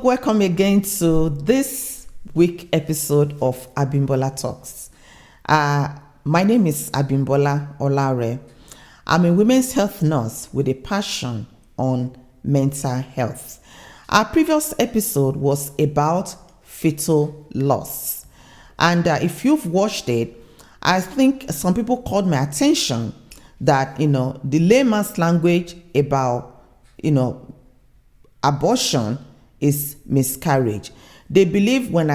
Welcome again to this week episode of Abimbola Talks. My name is Abimbola Olare. I'm a women's health nurse with a passion on mental health. Our previous episode was about fetal loss. And if you've watched it, I think some people called my attention that, the layman's language about, abortion is miscarriage. They believe when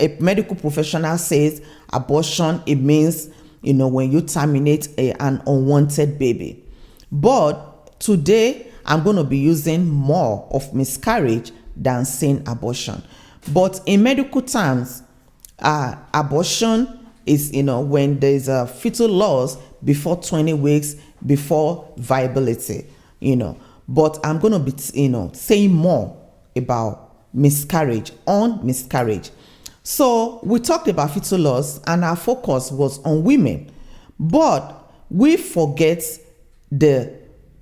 a medical professional says abortion, it means, when you terminate an unwanted baby. But today, I'm going to be using more of miscarriage than saying abortion. But in medical terms, abortion is, when there's a fetal loss before 20 weeks before viability, But I'm going to be, saying more about miscarriage, on miscarriage. So we talked about fetal loss and our focus was on women. But we forget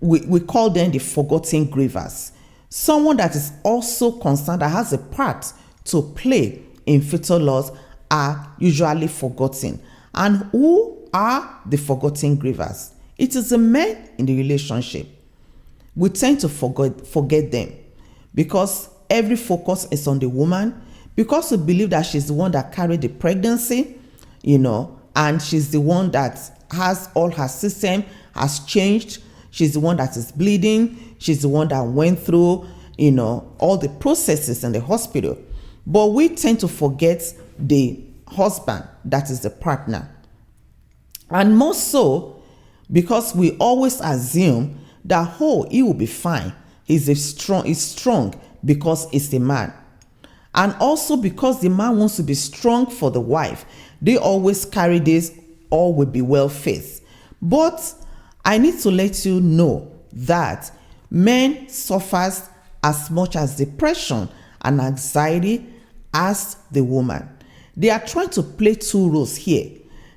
we call them the forgotten grievers. Someone that is also concerned, that has a part to play in fetal loss, are usually forgotten. And who are the forgotten grievers? It is the men in the relationship. We tend to forget them because every focus is on the woman, because we believe that she's the one that carried the pregnancy, and she's the one that has all her system has changed. She's the one that is bleeding. She's the one that went through, all the processes in the hospital. But we tend to forget the husband, that is the partner. And more so because we always assume that, he will be fine. He's strong because he's a man. And also because the man wants to be strong for the wife, they always carry this, all will be well faced. But I need to let you know that men suffer as much as depression and anxiety as the woman. They are trying to play two roles here.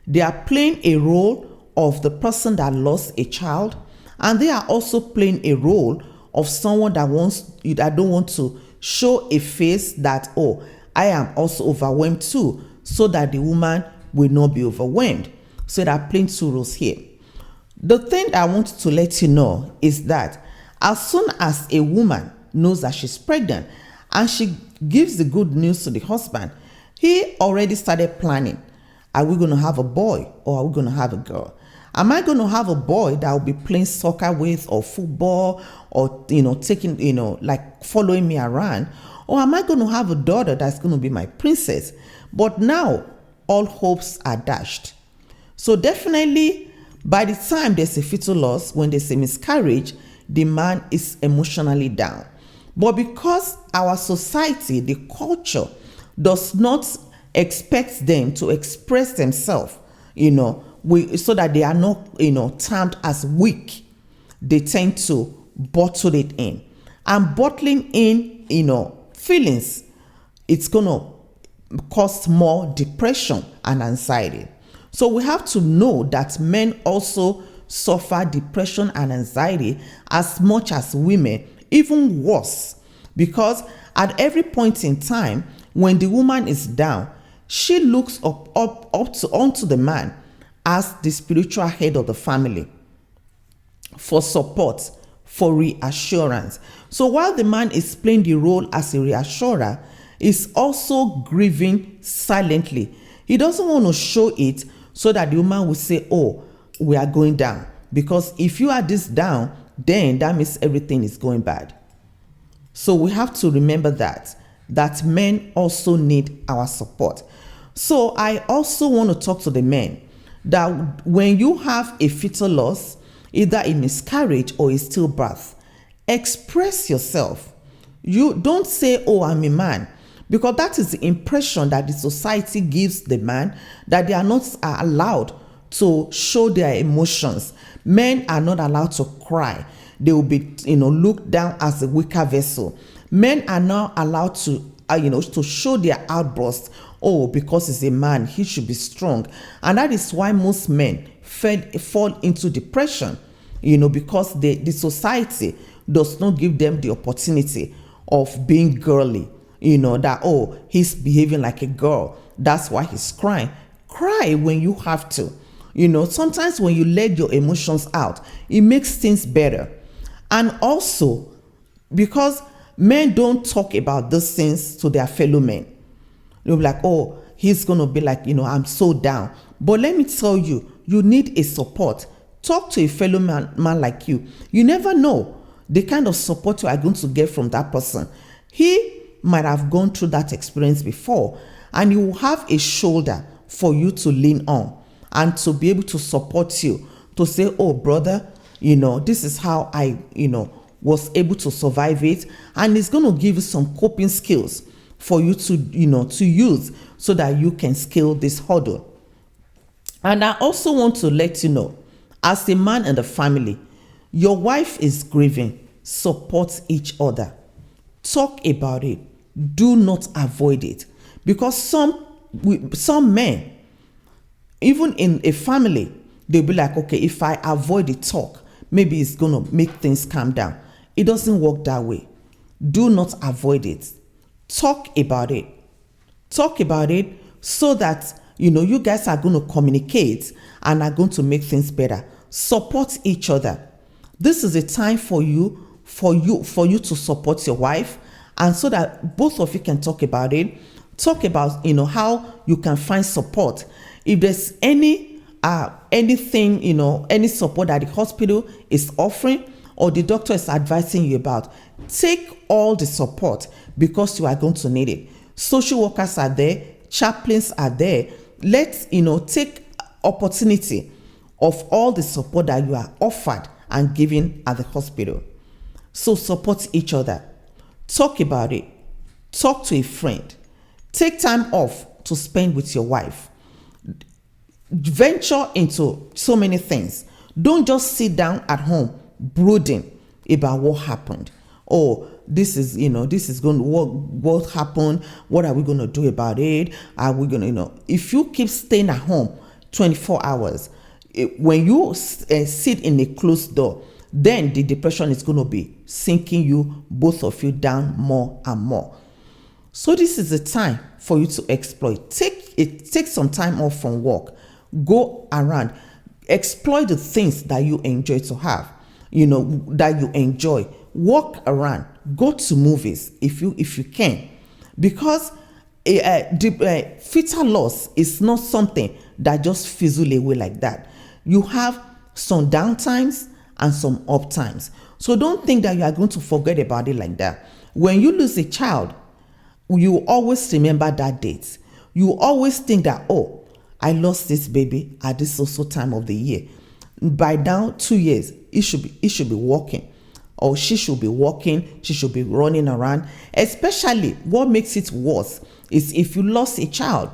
They are playing a role of the person that lost a child, and they are also playing a role of someone that don't want to show a face that, I am also overwhelmed too, so that the woman will not be overwhelmed. So they are playing two roles here. The thing I want to let you know is that as soon as a woman knows that she's pregnant and she gives the good news to the husband, he already started planning. Are we going to have a boy or are we going to have a girl? Am I going to have a boy that will be playing soccer with or football or, taking, like following me around? Or am I going to have a daughter that's going to be my princess? But now all hopes are dashed. So definitely by the time there's a fetal loss, when there's a miscarriage, the man is emotionally down. But because our society, the culture, does not expect them to express themselves, so that they are not, termed as weak, they tend to bottle it in. And bottling in, feelings, it's going to cause more depression and anxiety. So we have to know that men also suffer depression and anxiety as much as women, even worse, because at every point in time, when the woman is down, she looks onto the man as the spiritual head of the family for support, for reassurance. So while the man is playing the role as a reassurer, he's also grieving silently. He doesn't want to show it so that the woman will say, we are going down. Because if you are this down, then that means everything is going bad. So we have to remember that men also need our support. So I also want to talk to the men that when you have a fetal loss, either a miscarriage or a stillbirth, express yourself. You don't say, I'm a man, because that is the impression that the society gives the man, that they are not allowed to show their emotions. Men are not allowed to cry. They will be, looked down as a weaker vessel. Men are not allowed to, to show their outbursts. Because he's a man, he should be strong. And that is why most men fall into depression, because the society does not give them the opportunity of being girly, that, oh, he's behaving like a girl, that's why he's crying. Cry when you have to. Sometimes when you let your emotions out, it makes things better. And also, because men don't talk about these things to their fellow men. They'll be like, oh, he's going to be like, I'm so down. But let me tell you, you need a support. Talk to a fellow man like you. You never know the kind of support you are going to get from that person. He might have gone through that experience before, and you will have a shoulder for you to lean on and to be able to support you, to say, oh, brother, this is how I, was able to survive it. And it's going to give you some coping skills for you to, to use so that you can scale this hurdle. And I also want to let you know, as a man in the family, your wife is grieving. Support each other. Talk about it. Do not avoid it. Because some men, even in a family, they'll be like, okay, if I avoid the talk, maybe it's going to make things calm down. It doesn't work that way. Do not avoid it. Talk about it. Talk about it so that, you guys are going to communicate and are going to make things better. Support each other. This is a time for you to support your wife, and so that both of you can talk about it. Talk about, how you can find support. If there's anything, any support that the hospital is offering or the doctor is advising you about, take all the support, because you are going to need it. Social workers are there, chaplains are there. Let's, take opportunity of all the support that you are offered and given at the hospital. So support each other. Talk about it. Talk to a friend. Take time off to spend with your wife. Venture into so many things. Don't just sit down at home brooding about what happened. Oh, this is going to what happened. What are we going to do about it? Are we going to, if you keep staying at home 24 hours, when you sit in a closed door, then the depression is going to be sinking you, both of you, down more and more. So this is the time for you to exploit. Take some time off from work. Go around. Exploit the things that you enjoy to have, that you enjoy. Walk around. Go to movies if you can. Because fetal loss is not something that just fizzle away like that. You have some downtimes and some up times. So don't think that you are going to forget about it like that. When you lose a child, you always remember that date. You always think that, oh, I lost this baby at this also time of the year. By now, 2 years, it should be walking, or she should be walking. She should be running around. Especially, what makes it worse is if you lost a child,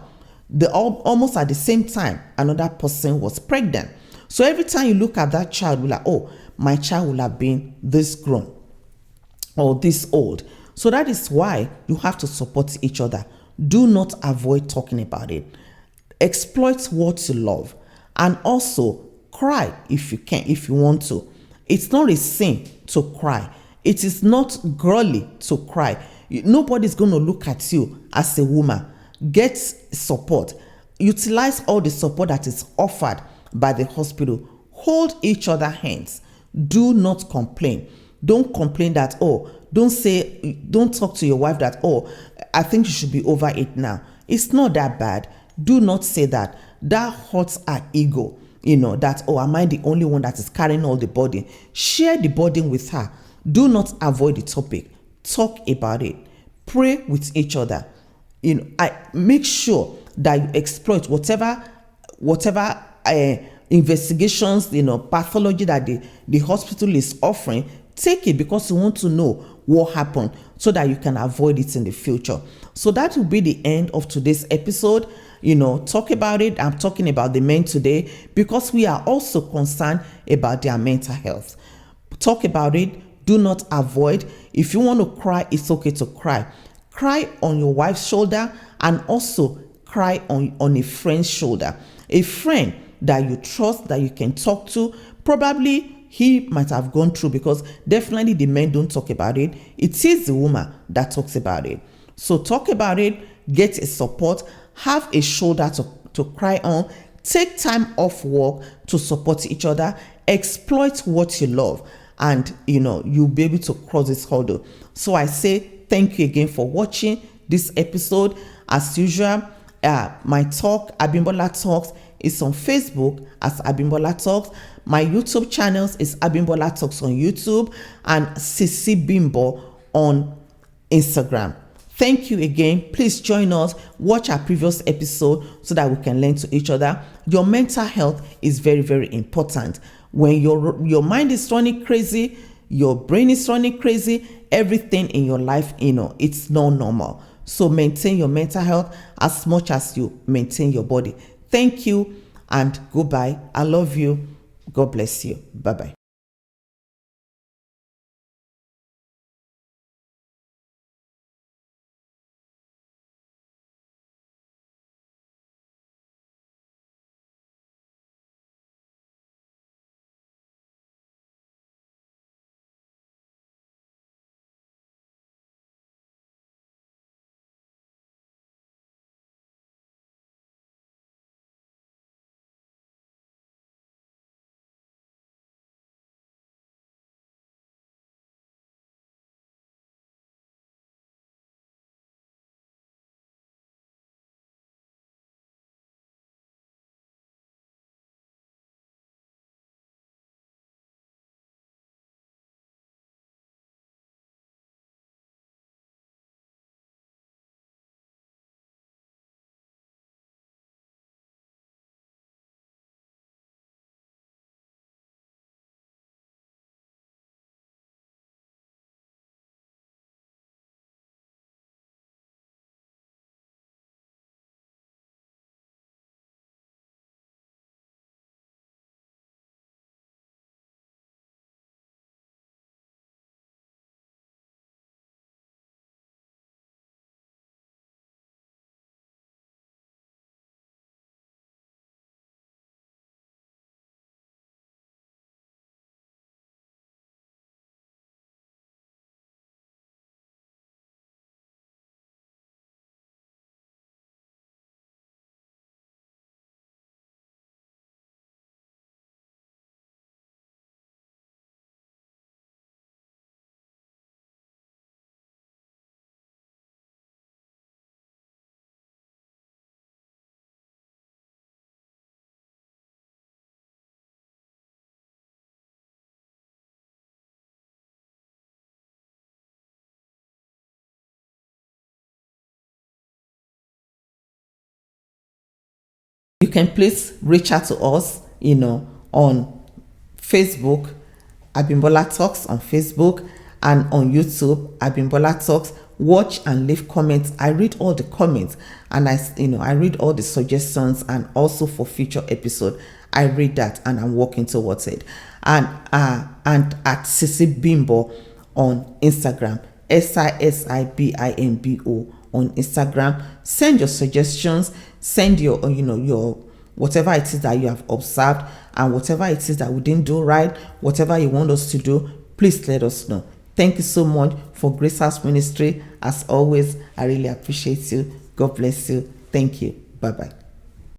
almost at the same time another person was pregnant. So every time you look at that child, you're like, oh, my child will have been this grown or this old. So that is why you have to support each other. Do not avoid talking about it. Exploit what you love, and also cry if you can, if you want to. It's not a sin to cry. It is not girly to cry. Nobody's going to look at you as a woman. Get support. Utilize all the support that is offered by the hospital. Hold each other's hands. Do not complain. Don't complain that, oh, don't talk to your wife that, oh, I think you should be over it now. It's not that bad. Do not say that. That hurts our ego. That, oh, am I the only one that is carrying all the burden? Share the burden with her. Do not avoid the topic. Talk about it. Pray with each other. I make sure that you exploit whatever investigations, pathology that the hospital is offering. Take it, because you want to know what happened so that you can avoid it in the future. So that will be the end of today's episode. Talk about it. I'm talking about the men today because we are also concerned about their mental health. Talk about it. Do not avoid. If you want to cry, it's okay to cry. Cry on your wife's shoulder, and also cry on a friend's shoulder. A friend that you trust, that you can talk to. Probably he might have gone through, because definitely the men don't talk about it. It is the woman that talks about it. So talk about it, get a support, have a shoulder to cry on, take time off work to support each other, exploit what you love, and you'll be able to cross this hurdle. So I say thank you again for watching this episode. As usual, my talk, Abimbola Talks, is on Facebook as Abimbola Talks. My YouTube channels is Abimbola Talks on YouTube and Sisi Bimbo on Instagram. Thank you again. Please join us. Watch our previous episode so that we can learn to each other. Your mental health is very, very important. When your mind is running crazy, your brain is running crazy, everything in your life, it's not normal. So maintain your mental health as much as you maintain your body. Thank you and goodbye. I love you. God bless you. Bye-bye. You can please reach out to us, on Facebook, Abimbola Talks on Facebook, and on YouTube, Abimbola Talks. Watch and leave comments. I read all the comments, and I read all the suggestions, and also for future episode, I read that, and I'm working towards it. And at Sisi Bimbo on Instagram, SISIBIMBO on Instagram. Send your suggestions, send your whatever it is that you have observed, and whatever it is that we didn't do right, whatever you want us to do, please let us know. Thank you so much for Grace House Ministry. As always, I really appreciate you. God bless you. Thank you. Bye-bye.